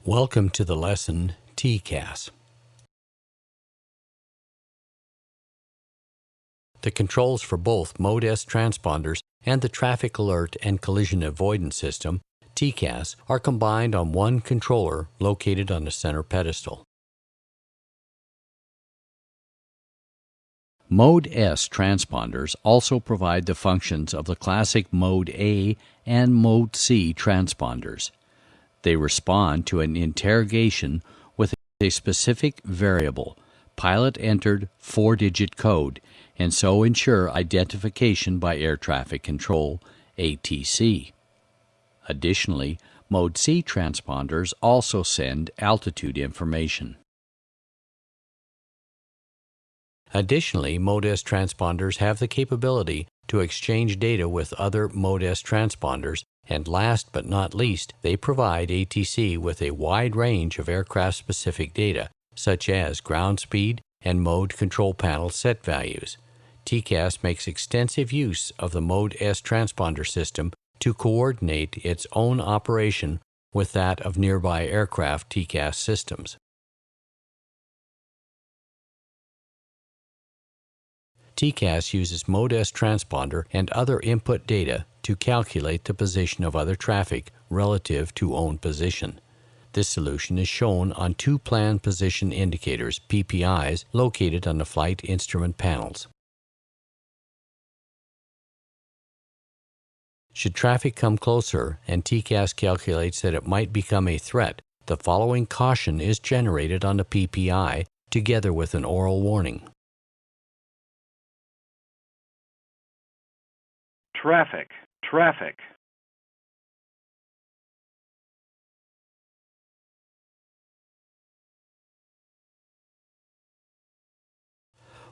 Welcome to the lesson Tcas. The controls for both Mode S transponders and the Traffic Alert and Collision Avoidance System, Tcas, are combined on one controller located on the center pedestal. Mode S transponders also provide the functions of the classic Mode A and Mode C transponders. They respond to an interrogation with a specific variable, pilot-entered 4-digit code, and so ensure identification by air traffic control, ATC. Additionally, Mode C transponders also send altitude information. Additionally, Mode S transponders have the capability to exchange data with other Mode S transponders, and last but not least, they provide ATC with a wide range of aircraft-specific data, such as ground speed and mode control panel set values. Tcas makes extensive use of the Mode S transponder system to coordinate its own operation with that of nearby aircraft Tcas systems. Tcas uses Mode S transponder and other input data to calculate the position of other traffic relative to own position. This solution is shown on two planned position indicators, PPIs, located on the flight instrument panels. Should traffic come closer and Tcas calculates that it might become a threat, the following caution is generated on the PPI together with an oral warning. Traffic, traffic.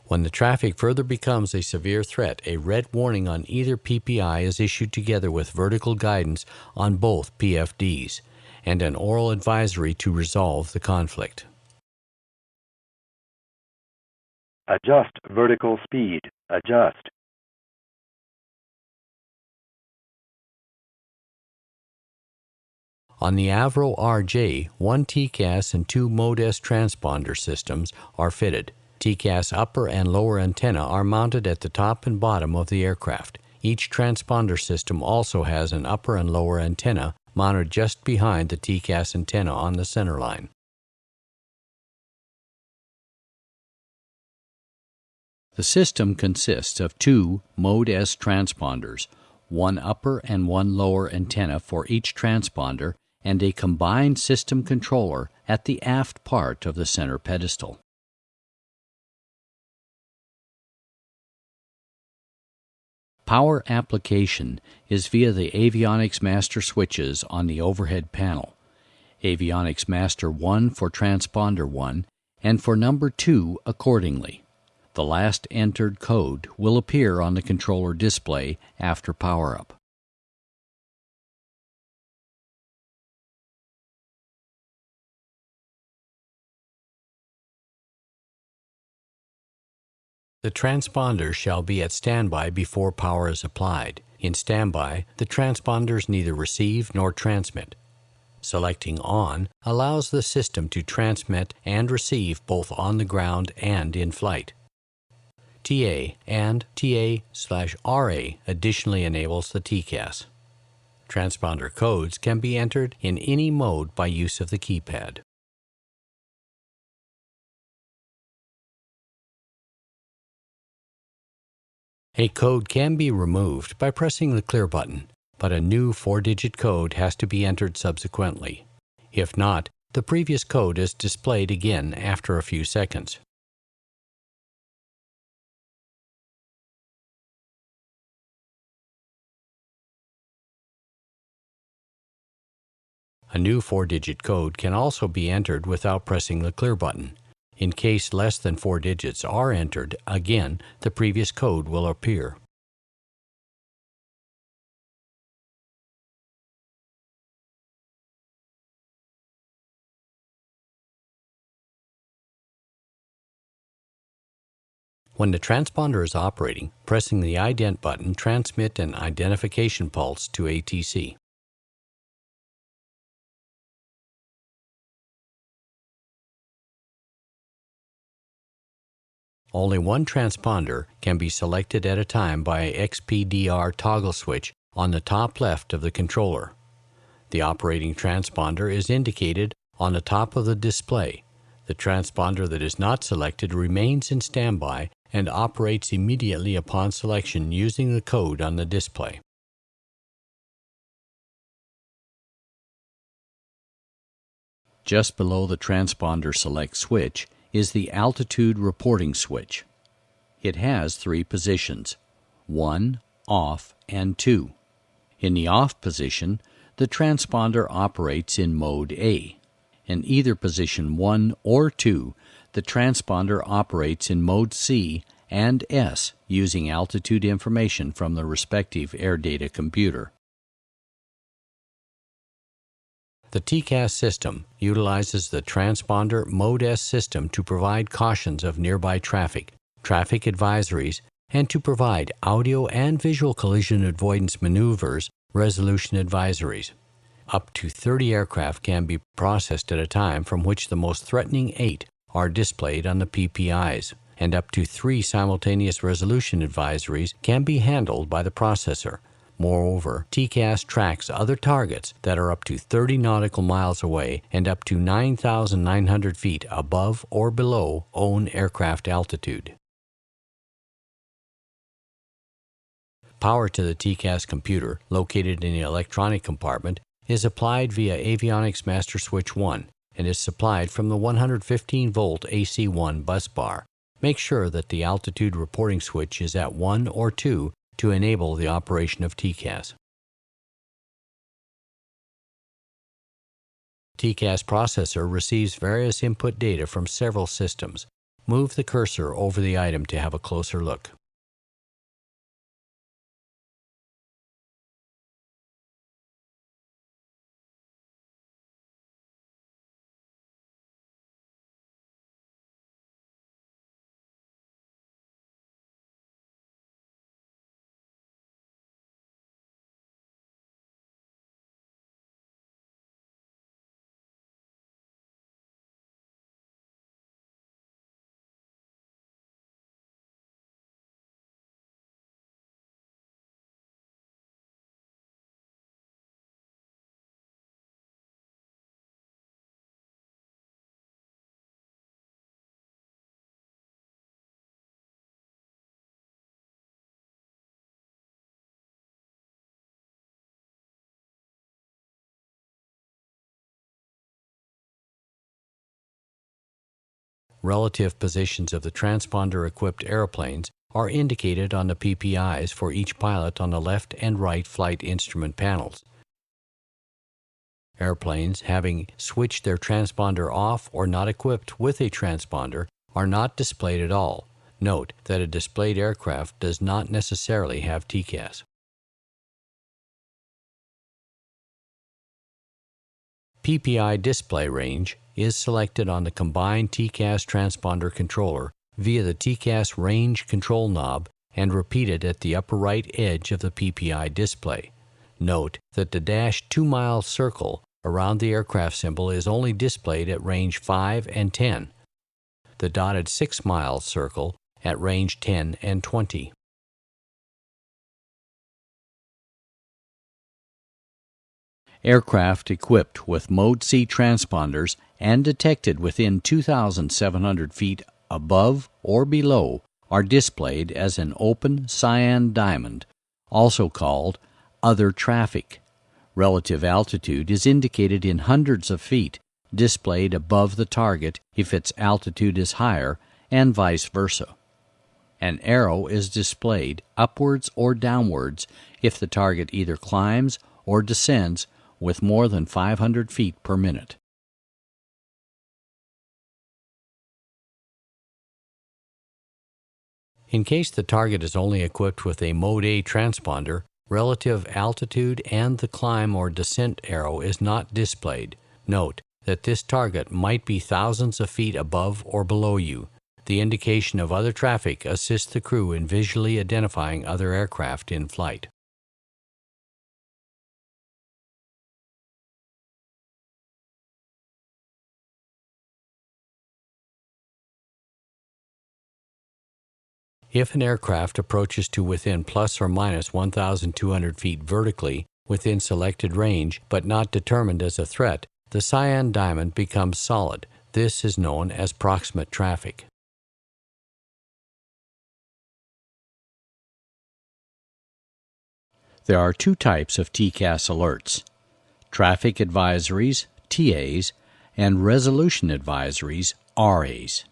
When the traffic further becomes a severe threat, a red warning on either PPI is issued together with vertical guidance on both PFDs and an oral advisory to resolve the conflict. Adjust vertical speed, adjust. On the Avro RJ, one Tcas and two Mode S transponder systems are fitted. Tcas upper and lower antenna are mounted at the top and bottom of the aircraft. Each transponder system also has an upper and lower antenna mounted just behind the Tcas antenna on the center line. The system consists of two Mode S transponders, one upper and one lower antenna for each transponder, and a combined system controller at the aft part of the center pedestal. Power application is via the Avionics Master switches on the overhead panel. Avionics Master 1 for Transponder 1 and for number 2 accordingly. The last entered code will appear on the controller display after power-up. The transponder shall be at standby before power is applied. In standby, the transponders neither receive nor transmit. Selecting On allows the system to transmit and receive both on the ground and in flight. TA and TA/RA additionally enables the Tcas. Transponder codes can be entered in any mode by use of the keypad. A code can be removed by pressing the Clear button, but a new 4-digit code has to be entered subsequently. If not, the previous code is displayed again after a few seconds. A new 4-digit code can also be entered without pressing the Clear button. In case less than 4 digits are entered, again, the previous code will appear. When the transponder is operating, pressing the ident button transmits an identification pulse to ATC. Only one transponder can be selected at a time by a XPDR toggle switch on the top left of the controller. The operating transponder is indicated on the top of the display. The transponder that is not selected remains in standby and operates immediately upon selection using the code on the display. Just below the transponder select switch is the altitude reporting switch. It has 3 positions: 1, off, and 2. In the off position, the transponder operates in mode A. In either position 1 or 2, the transponder operates in mode C and S using altitude information from the respective air data computer. The Tcas system utilizes the transponder Mode S system to provide cautions of nearby traffic, traffic advisories, and to provide audio and visual collision avoidance maneuvers resolution advisories. Up to 30 aircraft can be processed at a time, from which the most threatening 8 are displayed on the PPIs, and up to 3 simultaneous resolution advisories can be handled by the processor. Moreover, Tcas tracks other targets that are up to 30 nautical miles away and up to 9,900 feet above or below own aircraft altitude. Power to the Tcas computer, located in the electronic compartment, is applied via Avionics Master Switch 1 and is supplied from the 115-volt AC1 bus bar. Make sure that the altitude reporting switch is at 1 or 2 to enable the operation of Tcas. Tcas processor receives various input data from several systems. Move the cursor over the item to have a closer look. Relative positions of the transponder-equipped airplanes are indicated on the PPIs for each pilot on the left and right flight instrument panels. Airplanes having switched their transponder off or not equipped with a transponder are not displayed at all. Note that a displayed aircraft does not necessarily have Tcas. PPI display range is selected on the combined Tcas transponder controller via the Tcas range control knob and repeated at the upper right edge of the PPI display. Note that the dashed 2-mile circle around the aircraft symbol is only displayed at range 5 and 10. The dotted 6-mile circle at range 10 and 20. Aircraft equipped with Mode C transponders and detected within 2,700 feet above or below are displayed as an open cyan diamond, also called Other Traffic. Relative altitude is indicated in hundreds of feet, displayed above the target if its altitude is higher, and vice versa. An arrow is displayed upwards or downwards if the target either climbs or descends with more than 500 feet per minute. In case the target is only equipped with a Mode A transponder, relative altitude and the climb or descent arrow is not displayed. Note that this target might be thousands of feet above or below you. The indication of other traffic assists the crew in visually identifying other aircraft in flight. If an aircraft approaches to within plus or minus 1,200 feet vertically within selected range but not determined as a threat, the cyan diamond becomes solid. This is known as proximate traffic. There are two types of Tcas alerts: traffic advisories, TAs, and resolution advisories, RAs.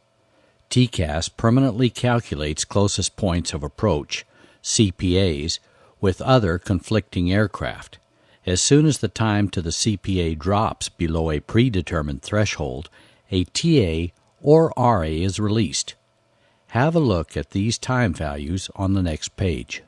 Tcas permanently calculates closest points of approach, CPAs, with other conflicting aircraft. As soon as the time to the CPA drops below a predetermined threshold, a TA or RA is released. Have a look at these time values on the next page.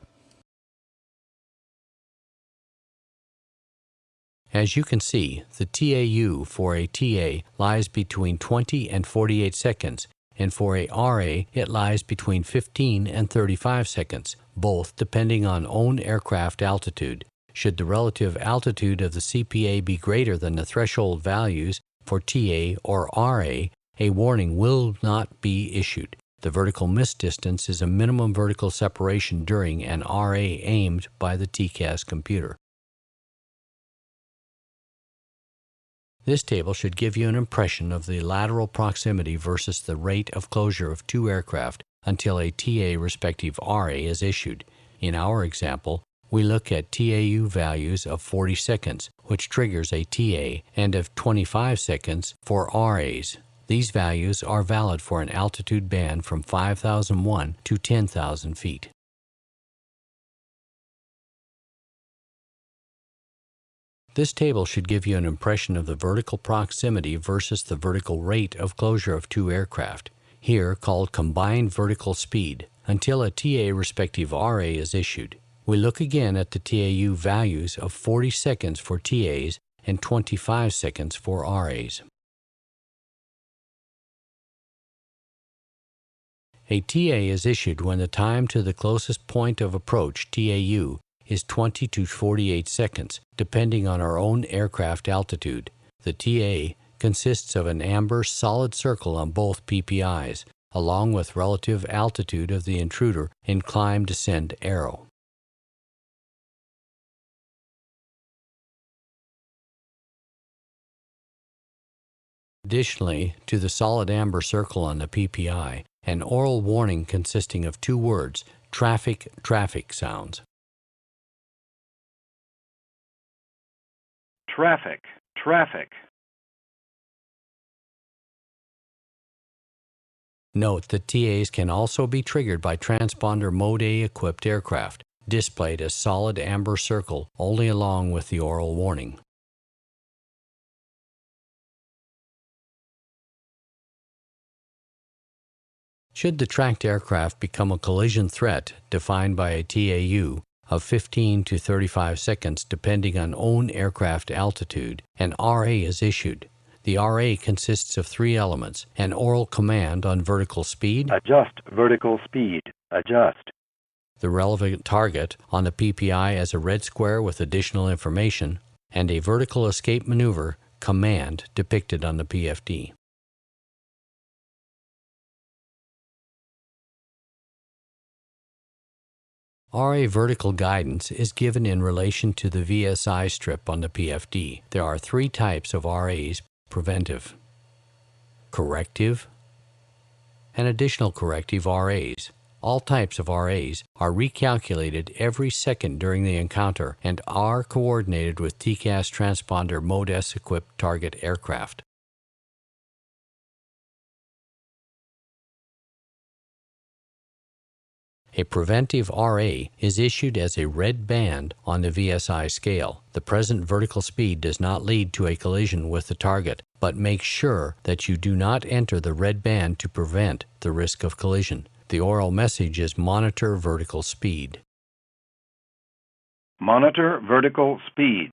As you can see, the TAU for a TA lies between 20 and 48 seconds, and for a RA it lies between 15 and 35 seconds, both depending on own aircraft altitude. Should the relative altitude of the CPA be greater than the threshold values for TA or RA, a warning will not be issued. The vertical miss distance is a minimum vertical separation during an RA aimed by the Tcas computer. This table should give you an impression of the lateral proximity versus the rate of closure of two aircraft until a TA respective RA is issued. In our example, we look at TAU values of 40 seconds, which triggers a TA, and of 25 seconds for RAs. These values are valid for an altitude band from 5,001 to 10,000 feet. This table should give you an impression of the vertical proximity versus the vertical rate of closure of two aircraft, here called combined vertical speed, until a TA respective RA is issued. We look again at the TAU values of 40 seconds for TAs and 25 seconds for RAs. A TA is issued when the time to the closest point of approach, TAU, is 20 to 48 seconds, depending on our own aircraft altitude. The TA consists of an amber solid circle on both PPIs, along with relative altitude of the intruder and climb-descend arrow. Additionally, to the solid amber circle on the PPI, an oral warning consisting of two words, traffic, traffic sounds. Traffic, traffic. Note that TAs can also be triggered by transponder Mode A equipped aircraft, displayed as solid amber circle only along with the oral warning. Should the tracked aircraft become a collision threat defined by a TAU of 15 to 35 seconds depending on own aircraft altitude, an RA is issued. The RA consists of three elements: an oral command on vertical speed, Adjust vertical speed, adjust. the relevant target on the PPI as a red square with additional information, and a vertical escape maneuver command depicted on the PFD. RA vertical guidance is given in relation to the VSI strip on the PFD. There are three types of RAs: preventive, corrective, and additional corrective RAs. All types of RAs are recalculated every second during the encounter and are coordinated with Tcas transponder Mode S equipped target aircraft. A preventive RA is issued as a red band on the VSI scale. The present vertical speed does not lead to a collision with the target, but make sure that you do not enter the red band to prevent the risk of collision. The oral message is monitor vertical speed. Monitor vertical speed.